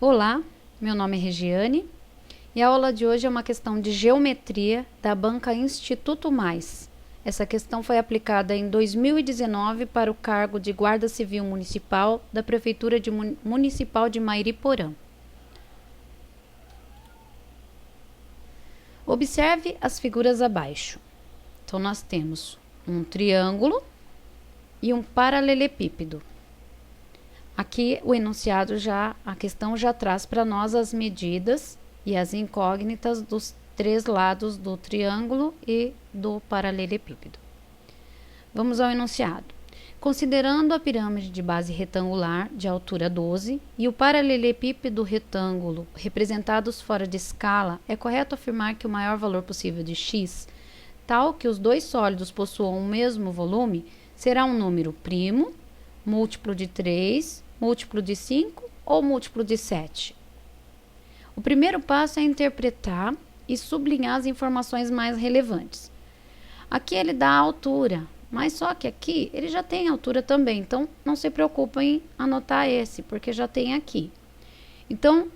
Olá, meu nome é Regiane e a aula de hoje é uma questão de geometria da banca Instituto Mais. Essa questão foi aplicada em 2019 para o cargo de Guarda Civil Municipal da Prefeitura Municipal de Mairiporã. Observe as figuras abaixo. Então, nós temos um triângulo e um paralelepípedo. Aqui o enunciado a questão já traz para nós as medidas e as incógnitas dos três lados do triângulo e do paralelepípedo. Vamos ao enunciado. Considerando a pirâmide de base retangular de altura 12 e o paralelepípedo retângulo representados fora de escala, é correto afirmar que o maior valor possível de x, tal que os dois sólidos possuam o mesmo volume, será um número primo, múltiplo de 3, múltiplo de 5 ou múltiplo de 7. O primeiro passo é interpretar e sublinhar as informações mais relevantes. Aqui ele dá a altura, mas só que aqui ele já tem altura também, então não se preocupa em anotar esse, porque já tem aqui. Então,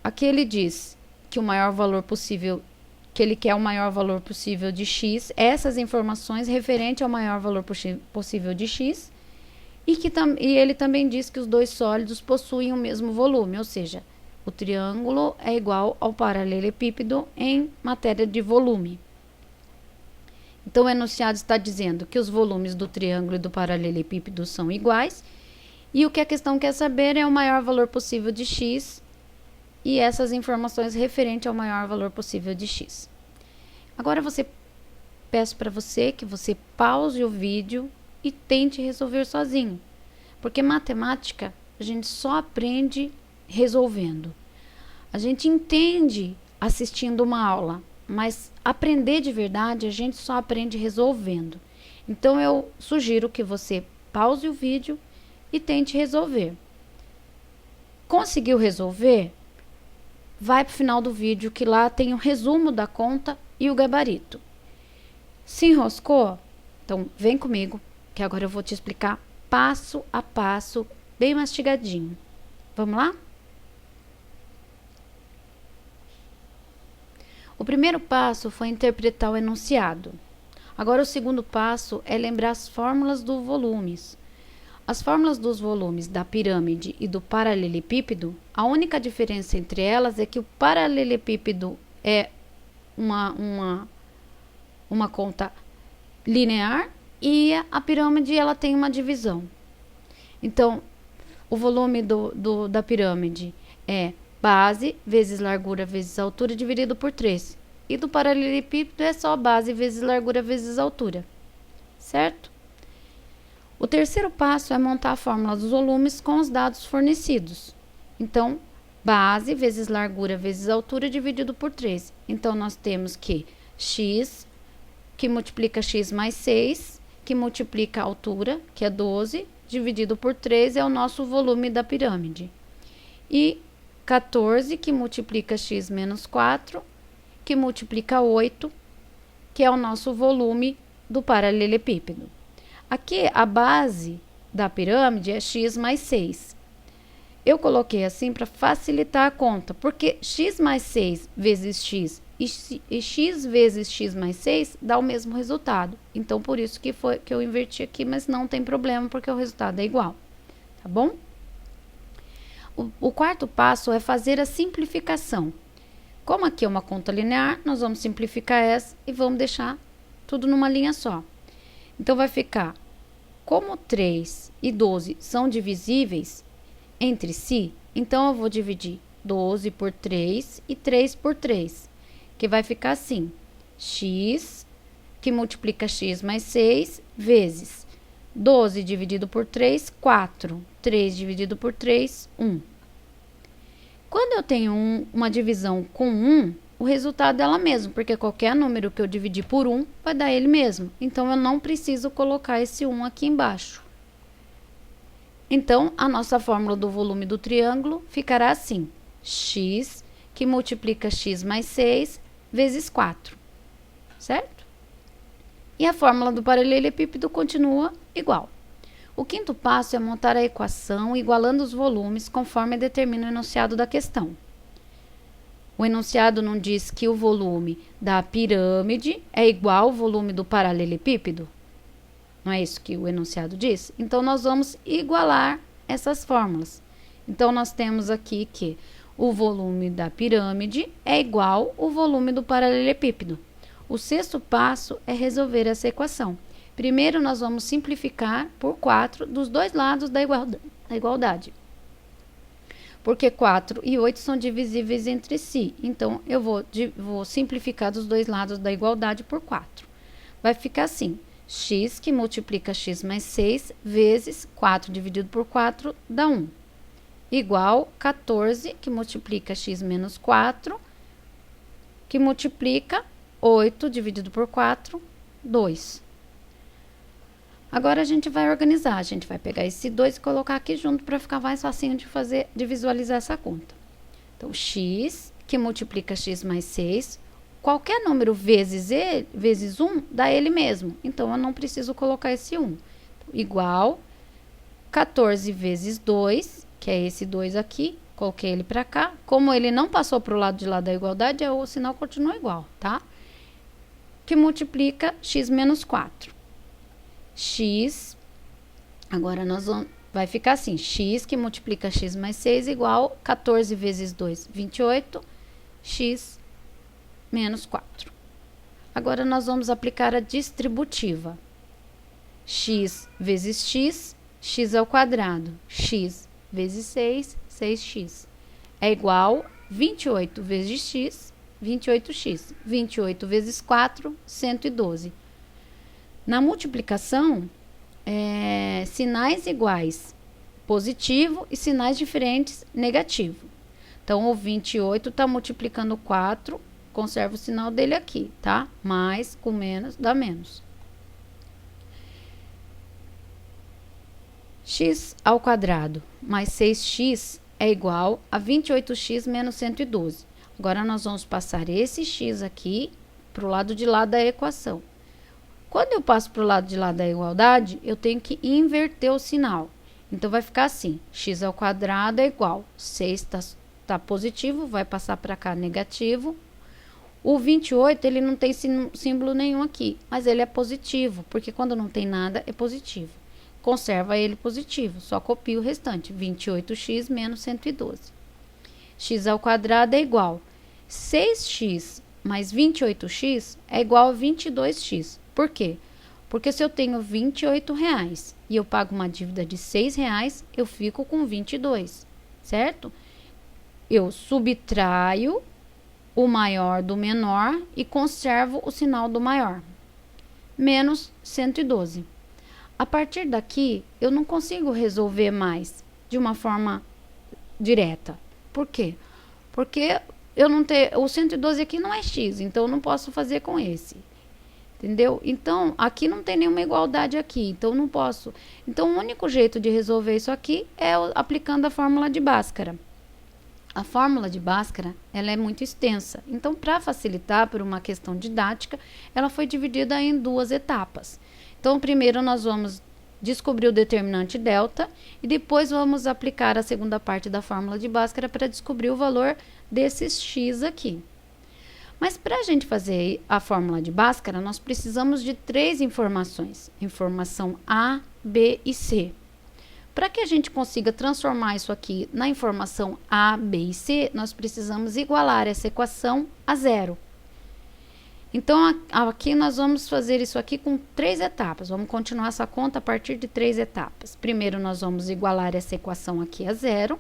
aqui ele diz que o maior valor possível, que ele quer o maior valor possível de x, essas informações referente ao maior valor possível de x, e ele também diz que os dois sólidos possuem o mesmo volume, ou seja, o triângulo é igual ao paralelepípedo em matéria de volume. Então, o enunciado está dizendo que os volumes do triângulo e do paralelepípedo são iguais, e o que a questão quer saber é o maior valor possível de x, e essas informações referentes ao maior valor possível de x. Agora, peço para você que você pause o vídeo e tente resolver sozinho, porque matemática a gente só aprende resolvendo. A gente entende assistindo uma aula, mas aprender de verdade a gente só aprende resolvendo. Então eu sugiro que você pause o vídeo e tente resolver. Conseguiu resolver? Vai para o final do vídeo que lá tem o resumo da conta e o gabarito. Se enroscou? Então vem comigo, que agora eu vou te explicar passo a passo, bem mastigadinho. Vamos lá? O primeiro passo foi interpretar o enunciado. Agora o segundo passo é lembrar as fórmulas dos volumes. As fórmulas dos volumes da pirâmide e do paralelepípedo, a única diferença entre elas é que o paralelepípedo é uma conta linear e a pirâmide ela tem uma divisão. Então, o volume da pirâmide é base vezes largura vezes altura dividido por 3. E do paralelepípedo é só base vezes largura vezes altura. Certo? O terceiro passo é montar a fórmula dos volumes com os dados fornecidos. Então, base vezes largura vezes altura dividido por 3. Então, nós temos que x, que multiplica x mais 6, que multiplica a altura, que é 12, dividido por 3 é o nosso volume da pirâmide. E 14, que multiplica x menos 4, que multiplica 8, que é o nosso volume do paralelepípedo. Aqui, a base da pirâmide é x mais 6. Eu coloquei assim para facilitar a conta, porque x mais 6 vezes x e x vezes x mais 6 dá o mesmo resultado. Então, por isso que eu inverti aqui, mas não tem problema, porque o resultado é igual. Tá bom? O quarto passo é fazer a simplificação. Como aqui é uma conta linear, nós vamos simplificar essa e vamos deixar tudo numa linha só. Então, vai ficar, como 3 e 12 são divisíveis entre si, então eu vou dividir 12 por 3 e 3 por 3, que vai ficar assim, x, que multiplica x mais 6, vezes 12 dividido por 3, 4. 3 dividido por 3, 1. Quando eu tenho uma divisão com 1, o resultado é ela mesma, porque qualquer número que eu dividir por 1 vai dar ele mesmo. Então, eu não preciso colocar esse 1 aqui embaixo. Então, a nossa fórmula do volume do triângulo ficará assim, x, que multiplica x mais 6, vezes 4. Certo? E a fórmula do paralelepípedo continua igual. O quinto passo é montar a equação igualando os volumes conforme determina o enunciado da questão. O enunciado não diz que o volume da pirâmide é igual ao volume do paralelepípedo? Não é isso que o enunciado diz? Então, nós vamos igualar essas fórmulas. Então, nós temos aqui que o volume da pirâmide é igual ao volume do paralelepípedo. O sexto passo é resolver essa equação. Primeiro, nós vamos simplificar por 4 dos dois lados da igualdade. Porque 4 e 8 são divisíveis entre si. Então, eu vou simplificar dos dois lados da igualdade por 4. Vai ficar assim: x que multiplica x mais 6 vezes 4 dividido por 4 dá 1. Igual 14 que multiplica x menos 4, que multiplica 8 dividido por 4, 2. Agora, a gente vai organizar. A gente vai pegar esse 2 e colocar aqui junto para ficar mais facinho de visualizar essa conta. Então, x, que multiplica x mais 6, qualquer número vezes 1, dá ele mesmo. Então, eu não preciso colocar esse 1. Igual 14 vezes 2, que é esse 2 aqui, coloquei ele para cá. Como ele não passou para o lado de lá da igualdade, o sinal continua igual, tá? Que multiplica x menos 4. X, agora vai ficar assim: x que multiplica x mais 6 igual 14 vezes 2, 28, x menos 4. Agora, nós vamos aplicar a distributiva. X vezes x, x ao quadrado. X vezes 6, 6x. É igual 28 vezes x, 28x. 28 vezes 4, 112. Na multiplicação, sinais iguais, positivo, e sinais diferentes, negativo. Então, o 28 está multiplicando 4, conserva o sinal dele aqui, tá? Mais com menos dá menos. X ao quadrado mais 6x é igual a 28x menos 112. Agora, nós vamos passar esse x aqui para o lado de lá da equação. Quando eu passo para o lado de lá da igualdade, eu tenho que inverter o sinal. Então, vai ficar assim: x ao quadrado é igual, 6 está positivo, vai passar para cá negativo. O 28, ele não tem símbolo nenhum aqui, mas ele é positivo, porque quando não tem nada, é positivo. Conserva ele positivo, só copia o restante, 28x menos 112. X ao quadrado é igual, 6x mais 28x é igual a 22x. Por quê? Porque se eu tenho R$28 e eu pago uma dívida de R$6, eu fico com 22, certo? Eu subtraio o maior do menor e conservo o sinal do maior. Menos 112. A partir daqui, eu não consigo resolver mais de uma forma direta. Por quê? Porque o 112 aqui não é x, então eu não posso fazer com esse. Entendeu? Então, aqui não tem nenhuma igualdade aqui, então não posso. Então, o único jeito de resolver isso aqui é aplicando a fórmula de Bhaskara. A fórmula de Bhaskara, ela é muito extensa. Então, para facilitar por uma questão didática, ela foi dividida em 2 etapas. Então, primeiro nós vamos descobrir o determinante delta e depois vamos aplicar a segunda parte da fórmula de Bhaskara para descobrir o valor desses x aqui. Mas para a gente fazer a fórmula de Bhaskara, nós precisamos de 3 informações. Informação A, B e C. Para que a gente consiga transformar isso aqui na informação A, B e C, nós precisamos igualar essa equação a 0. Então, aqui nós vamos fazer isso aqui com 3 etapas. Vamos continuar essa conta a partir de 3 etapas. Primeiro, nós vamos igualar essa equação aqui a 0.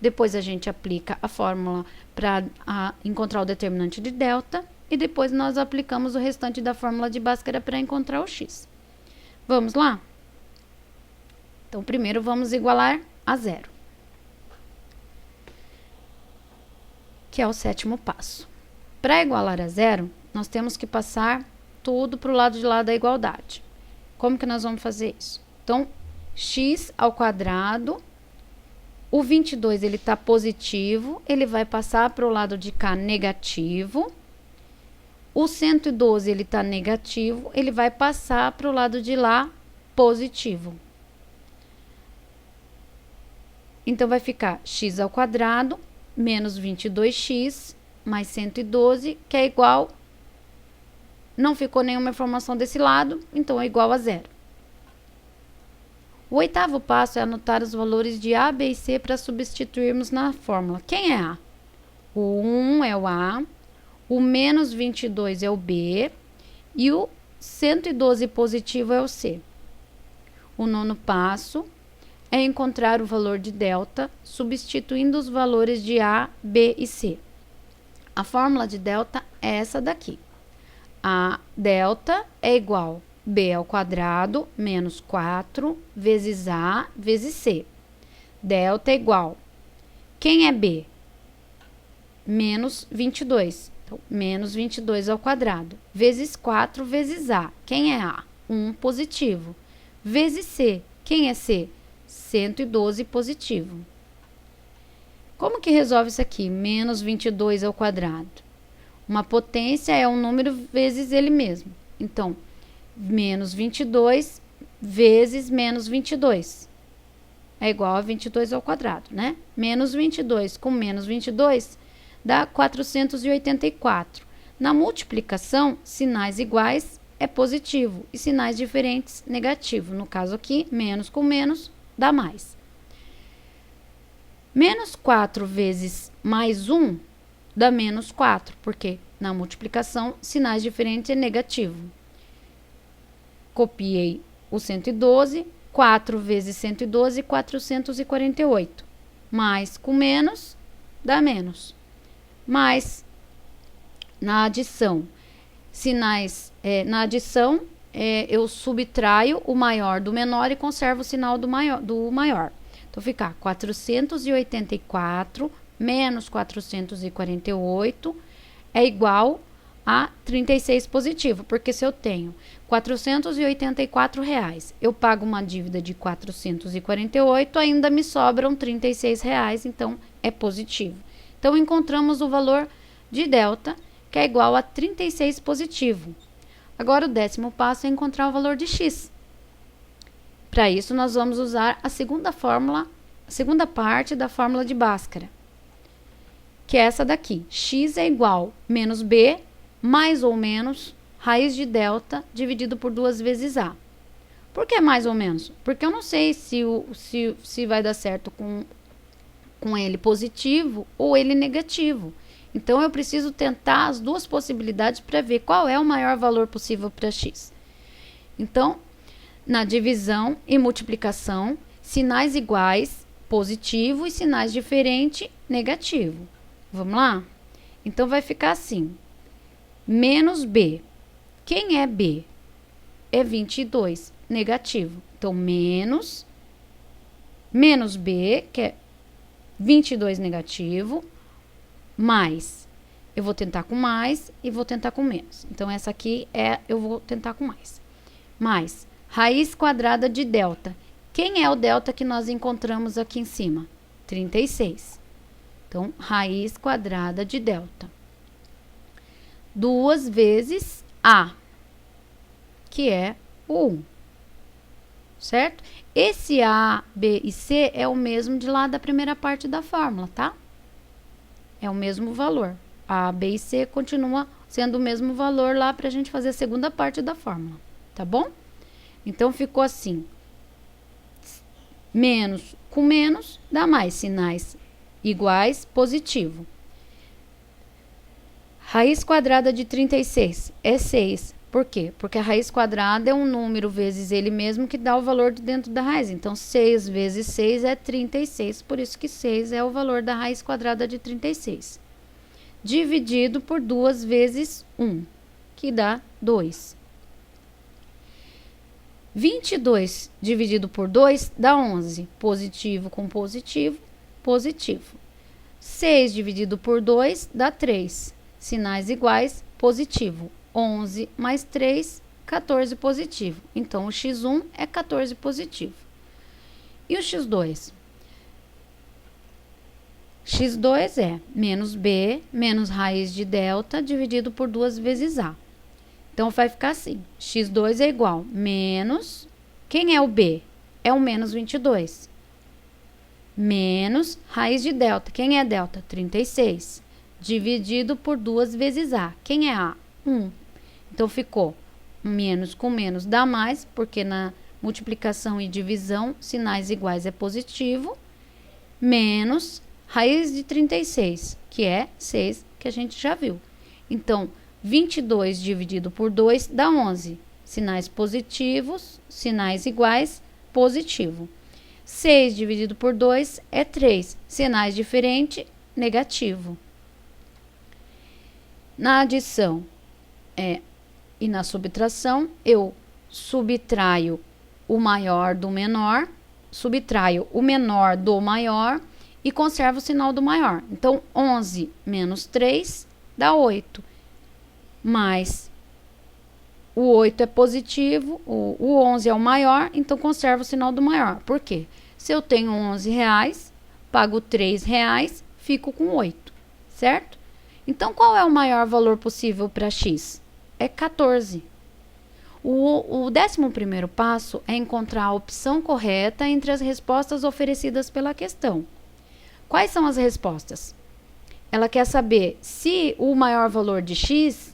Depois, a gente aplica a fórmula para encontrar o determinante de delta. E depois, nós aplicamos o restante da fórmula de Bhaskara para encontrar o x. Vamos lá? Então, primeiro, vamos igualar a 0. Que é o 7º passo. Para igualar a 0, nós temos que passar tudo para o lado de lá da igualdade. Como que nós vamos fazer isso? Então, x ao quadrado, o 22 ele está positivo, ele vai passar para o lado de cá negativo. O 112 ele está negativo, ele vai passar para o lado de lá positivo. Então, vai ficar x ao quadrado menos 22x mais 112, que é igual... Não ficou nenhuma informação desse lado, então é igual a zero. O oitavo passo é anotar os valores de A, B e C para substituirmos na fórmula. Quem é A? O 1 é o A, o menos 22 é o B e o 112 positivo é o C. O nono passo é encontrar o valor de delta, substituindo os valores de A, B e C. A fórmula de delta é essa daqui. A delta é igual a B ao quadrado menos 4 vezes A vezes C. Delta é igual. Quem é B? Menos 22. Então, menos 22 ao quadrado. Vezes 4 vezes A. Quem é A? 1 positivo. Vezes C. Quem é C? 112 positivo. Como que resolve isso aqui? Menos 22 ao quadrado. Uma potência é um número vezes ele mesmo. Então, menos 22 vezes menos 22 é igual a 22 ao quadrado, né? Menos 22 com menos 22 dá 484. Na multiplicação, sinais iguais é positivo e sinais diferentes negativo. No caso aqui, menos com menos dá mais. Menos 4 vezes mais 1 dá menos 4, porque na multiplicação, sinais diferentes é negativo. Copiei o 112, 4 vezes 112, 448. Mais com menos, dá menos. Mais, na adição, eu subtraio o maior do menor e conservo o sinal do maior. Então, ficar 484 menos 448 é igual a 36 positivo, porque se eu tenho R$ 484, eu pago uma dívida de 448, ainda me sobram R$ 36, então é positivo. Então, encontramos o valor de delta, que é igual a 36 positivo. Agora, o 10º passo é encontrar o valor de x. Para isso, nós vamos usar a segunda parte da fórmula de Bhaskara, que é essa daqui. X é igual a menos b, mais ou menos, raiz de delta, dividido por 2 vezes a. Por que mais ou menos? Porque eu não sei se vai dar certo com ele positivo ou ele negativo. Então, eu preciso tentar as duas possibilidades para ver qual é o maior valor possível para x. Então, na divisão e multiplicação, sinais iguais, positivo, e sinais diferentes, negativo. Vamos lá? Então, vai ficar assim. Menos b. Quem é b? É 22, negativo. Então, menos b, que é 22 negativo, mais. Eu vou tentar com mais e vou tentar com menos. Então, essa aqui eu vou tentar com mais. Mais raiz quadrada de delta. Quem é o delta que nós encontramos aqui em cima? 36. Então, raiz quadrada de delta. 2 vezes a, que é o 1. Certo? Esse A, B e C é o mesmo de lá da primeira parte da fórmula, tá? É o mesmo valor. A, B e C continua sendo o mesmo valor lá para a gente fazer a segunda parte da fórmula, tá bom? Então, ficou assim. Menos com menos dá mais. Sinais iguais, positivo. Raiz quadrada de 36 é 6. Por quê? Porque a raiz quadrada é um número vezes ele mesmo que dá o valor de dentro da raiz. Então, 6 vezes 6 é 36. Por isso que 6 é o valor da raiz quadrada de 36. Dividido por 2 vezes 1, que dá 2. 22 dividido por 2 dá 11. Positivo com positivo, positivo. 6 dividido por 2 dá 3. Sinais iguais, positivo. 11 mais 3, 14 positivo. Então, o x1 é 14 positivo. E o x2? x2 é menos b, menos raiz de delta, dividido por 2 vezes a. Então, vai ficar assim. x2 é igual a menos... Quem é o b? É o menos 22. menos raiz de delta. Quem é delta? 36. Dividido por 2 vezes A. Quem é A? 1. Então, ficou menos com menos dá mais, porque na multiplicação e divisão, sinais iguais é positivo, menos raiz de 36, que é 6, que a gente já viu. Então, 22 dividido por 2 dá 11. Sinais positivos, sinais iguais, positivo. 6 dividido por 2 é 3. Sinais diferentes, negativo. Na adição e na subtração, eu subtraio o maior do menor, subtraio o menor do maior e conservo o sinal do maior. Então, 11 menos 3 dá 8. Mas o 8 é positivo, o 11 é o maior, então conservo o sinal do maior. Por quê? Se eu tenho 11 reais, pago 3 reais, fico com 8, certo? Então, qual é o maior valor possível para x? É 14. O 11º passo é encontrar a opção correta entre as respostas oferecidas pela questão. Quais são as respostas? Ela quer saber se o maior valor de x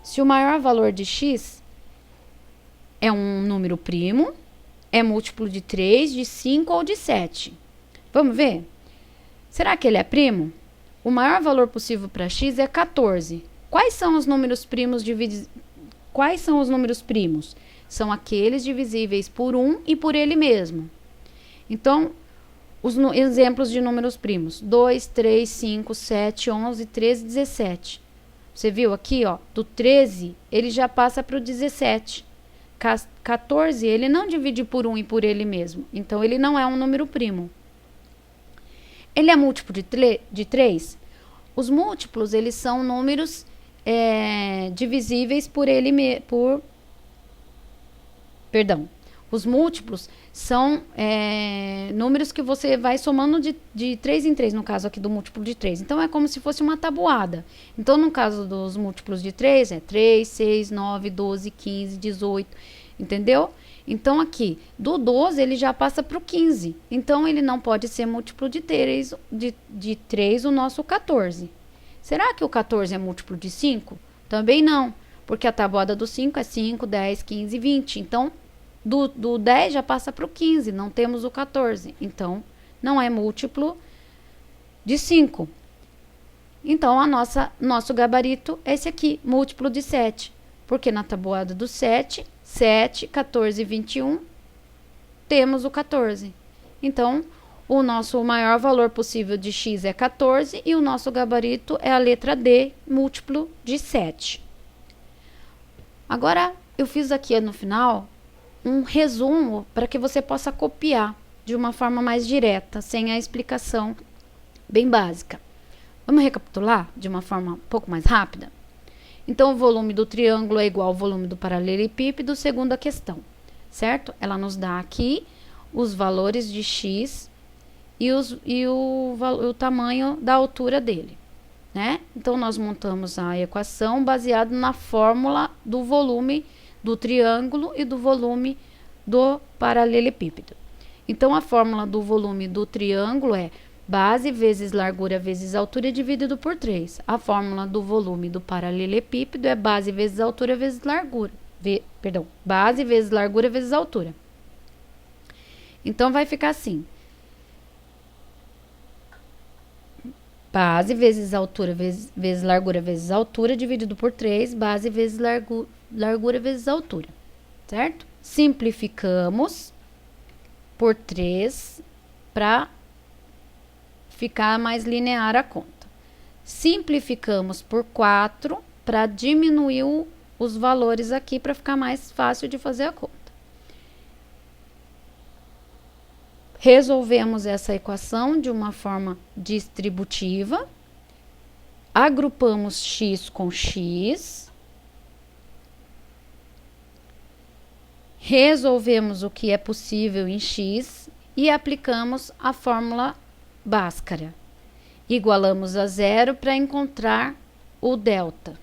se o maior valor de x é um número primo, é múltiplo de 3, de 5 ou de 7. Vamos ver? Será que ele é primo? O maior valor possível para x é 14. Quais são os números primos Quais são os números primos? São aqueles divisíveis por 1 e por ele mesmo. Então, os exemplos de números primos: 2, 3, 5, 7, 11, 13, 17. Você viu aqui, ó, do 13, ele já passa para o 17. 14, ele não divide por 1 e por ele mesmo. Então, ele não é um número primo. Ele é múltiplo de 3? Os múltiplos, eles são números divisíveis por os múltiplos são números que você vai somando de 3 em 3, no caso aqui do múltiplo de 3. Então, é como se fosse uma tabuada. Então, no caso dos múltiplos de 3, é 3, 6, 9, 12, 15, 18, entendeu? Então, aqui, do 12, ele já passa para o 15. Então, ele não pode ser múltiplo de 3, de 3 o nosso 14. Será que o 14 é múltiplo de 5? Também não, porque a tabuada do 5 é 5, 10, 15 e 20. Então, do 10 já passa para o 15, não temos o 14. Então, não é múltiplo de 5. Então, nosso gabarito é esse aqui, múltiplo de 7. Porque na tabuada do 7, 7, 14 e 21, temos o 14. Então, o nosso maior valor possível de x é 14 e o nosso gabarito é a letra D, múltiplo de 7. Agora, eu fiz aqui no final um resumo para que você possa copiar de uma forma mais direta, sem a explicação bem básica. Vamos recapitular de uma forma um pouco mais rápida? Então, o volume do triângulo é igual ao volume do paralelepípedo, segundo a questão, certo? Ela nos dá aqui os valores de x e o tamanho da altura dele, né? Então, nós montamos a equação baseado na fórmula do volume do triângulo e do volume do paralelepípedo. Então, a fórmula do volume do triângulo é base vezes largura vezes altura dividido por 3. A fórmula do volume do paralelepípedo é base vezes altura vezes largura. Base vezes largura vezes altura. Então, vai ficar assim. Base vezes altura vezes largura vezes altura dividido por 3. Base vezes largura vezes altura. Certo? Simplificamos por 3 para ficar mais linear a conta. Simplificamos por 4 para diminuir os valores aqui para ficar mais fácil de fazer a conta. Resolvemos essa equação de uma forma distributiva. Agrupamos x com x. Resolvemos o que é possível em x e aplicamos a fórmula Bhaskara. Igualamos a zero para encontrar o delta.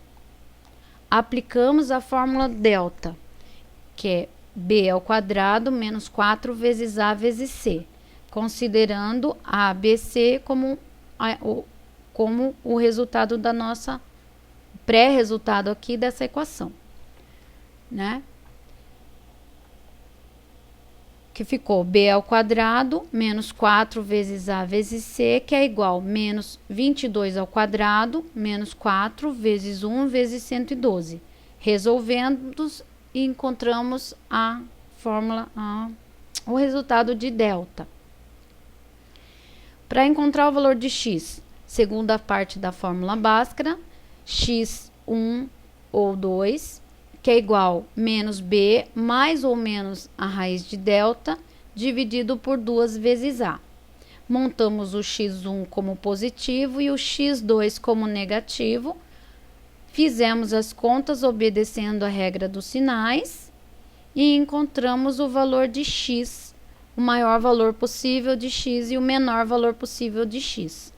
Aplicamos a fórmula delta, que é b ao quadrado menos 4 vezes a vezes c. considerando A, B, C como o resultado da nossa pré-resultado aqui dessa equação, né? Que ficou b ao quadrado menos 4 vezes a vezes c, que é igual menos 22 ao quadrado menos 4 vezes 1 vezes 112. Resolvendo, encontramos a fórmula, o resultado de delta. Para encontrar o valor de x, segunda parte da fórmula Bhaskara, x1 ou 2, que é igual menos b mais ou menos a raiz de delta, dividido por 2 vezes a. Montamos o x1 como positivo e o x2 como negativo. Fizemos as contas obedecendo a regra dos sinais e encontramos o valor de x, o maior valor possível de x e o menor valor possível de x,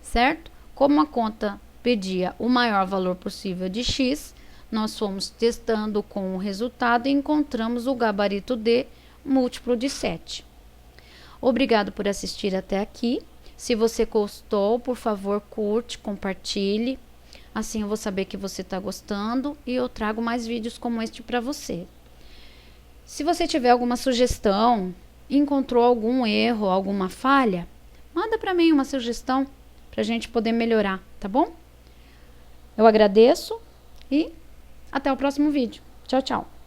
certo? Como a conta pedia o maior valor possível de x, nós fomos testando com o resultado e encontramos o gabarito D múltiplo de 7. Obrigado por assistir até aqui. Se você gostou, por favor, curte, compartilhe. Assim eu vou saber que você está gostando e eu trago mais vídeos como este para você. Se você tiver alguma sugestão, encontrou algum erro, alguma falha, manda para mim uma sugestão para a gente poder melhorar, tá bom? Eu agradeço e até o próximo vídeo. Tchau, tchau.